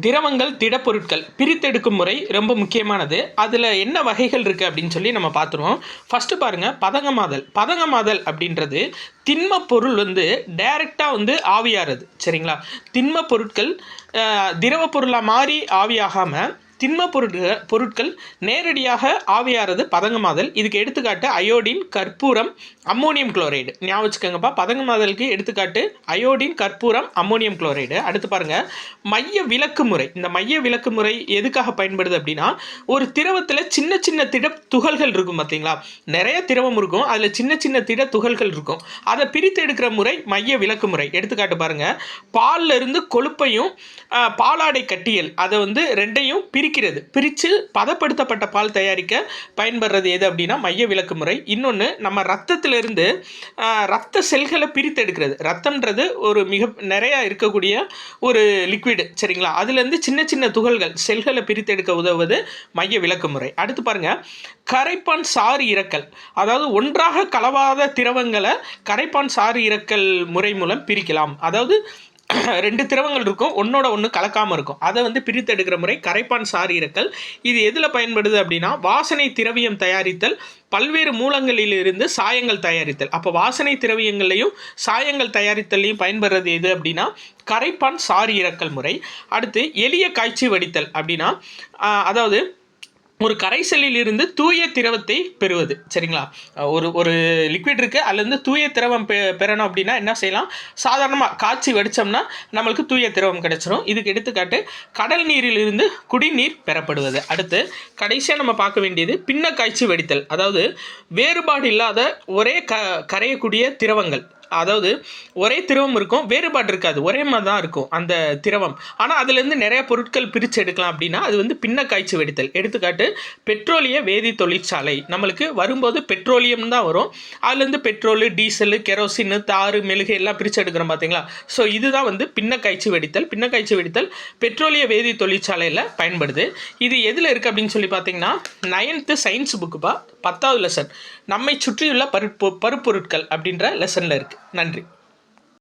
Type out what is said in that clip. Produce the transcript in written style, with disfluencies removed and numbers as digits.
திரவங்கள் திடப்பொருட்கள் பிரித்தெடுக்கும் முறை ரொம்ப முக்கியமானது. அதில் என்ன வகைகள் இருக்குது அப்படின்னு சொல்லி நம்ம பார்த்துருவோம். ஃபஸ்ட்டு பாருங்கள், பதங்கமாதல். பதங்கமாதல் அப்படின்றது திண்ம பொருள் டைரெக்டாக ஆவியாகிறது. சரிங்களா? திண்ம பொருட்கள் திரவ பொருளாக மாறி ஆவியாகாமல் திண்ம பொருட்கள் நேரடியாக ஆவியாகிறது பதங்கமாதல். இதுக்கு எடுத்துக்காட்டு அயோடின், கற்பூரம், அம்மோனியம் குளோரைடு. ஞாபகம் வச்சுக்கோங்கப்பா, பதங்கமாதலுக்கு எடுத்துக்காட்டு அயோடின், கற்பூரம், அம்மோனியம் குளோரைடு. அடுத்து பாருங்கள், மைய விலக்கு முறை. இந்த மைய விலக்கு முறை எதுக்காக பயன்படுது அப்படின்னா, ஒரு திரவத்தில் சின்ன சின்ன திட துகள்கள் இருக்கும் பார்த்தீங்களா? நிறைய திரவம் இருக்கும், அதில் சின்ன சின்ன திட துகள்கள் இருக்கும். அதை பிரித்து எடுக்கிற முறை மைய விலக்கு முறை. எடுத்துக்காட்டு பாருங்கள், பாலில் இருந்து கொழுப்பையும் பாலாடை கட்டியல் அதை ரெண்டையும் பிரித்து பதப்படுத்தப்பட்ட பால் தயாரிக்க பயன்படுறது எது அப்படின்னா மைய விலக்கு முறை. இன்னொன்று, நம்ம ரத்தத்திலிருந்து ரத்த செல்களை பிரித்து எடுக்கிறது. ரத்தம்ன்றது ஒரு நிறைய இருக்கக்கூடிய ஒரு லிக்விடு. சரிங்களா? அதுலேருந்து சின்ன சின்ன துகள்கள் செல்களை பிரித்து எடுக்க உதவுவது மைய விலக்கு முறை. அடுத்து பாருங்கள், கரைப்பான் சாறு இறக்கல். அதாவது ஒன்றாக கலவாத திரவங்களை கரைப்பான் சாறு இறக்கல் முறை மூலம் பிரிக்கலாம். அதாவது ரெண்டு திரவங்கள் இருக்கும், ஒன்றோட ஒன்று கலக்காமல் இருக்கும். அதை பிரித்து எடுக்கிற முறை கரைப்பான் சாறு இறக்கல். இது எதில் பயன்படுது அப்படின்னா, வாசனை திரவியம் தயாரித்தல், பல்வேறு மூலங்களிலிருந்து சாயங்கள் தயாரித்தல். அப்போ வாசனை திரவியங்களையும் சாயங்கள் தயாரித்தலையும் பயன்படுறது எது அப்படின்னா கரைப்பான் சாறு இறக்கல் முறை. அடுத்து எளிய காய்ச்சி வடித்தல் அப்படின்னா, அதாவது ஒரு கரைசலில் இருந்து தூய திரவத்தை பெறுவது. சரிங்களா? ஒரு லிக்விட் இருக்குது, அதுலேருந்து தூய திரவம் பெறணும் அப்படின்னா என்ன செய்யலாம்? சாதாரணமாக காய்ச்சி வடித்தோம்னா நம்மளுக்கு தூய திரவம் கிடைச்சிரும். இதுக்கு எடுத்துக்காட்டு கடல் நீரிலிருந்து குடிநீர் பெறப்படுவது. அடுத்து கடைசியாக நம்ம பார்க்க வேண்டியது பின்ன காய்ச்சி வடித்தல். அதாவது வேறுபாடு இல்லாத ஒரே கரையக்கூடிய திரவங்கள். அதாவது ஒரே திரவம் இருக்கும், வேறுபாடு இருக்காது, ஒரே மாதிரி தான் இருக்கும் அந்த திரவம். ஆனால் அதுலேருந்து நிறைய பொருட்கள் பிரித்து எடுக்கலாம் அப்படின்னா அது பின்ன காய்ச்சி வடித்தல். எடுத்துக்காட்டு பெட்ரோலிய வேதி தொழிற்சாலை. நம்மளுக்கு வரும்போது பெட்ரோலியம் தான் வரும், அதுலேருந்து பெட்ரோலு, டீசலு, கெரோசின், தாறு, மெழுகு எல்லாம் பிரித்து எடுக்கிறோம் பார்த்தீங்களா? ஸோ இதுதான் பின்ன காய்ச்சி வடித்தல். பின்ன காய்ச்சி வடித்தல் பெட்ரோலிய வேதி தொழிற்சாலையில் பயன்படுது. இது எதில் இருக்குது அப்படின்னு சொல்லி பார்த்தீங்கன்னா 9th சயின்ஸ் புக்குப்பா, 10வது லெசன் நம்மை சுற்றியுள்ள பருப்பொருட்கள் அப்படின்ற லெசனில் இருக்குது. நன்றி.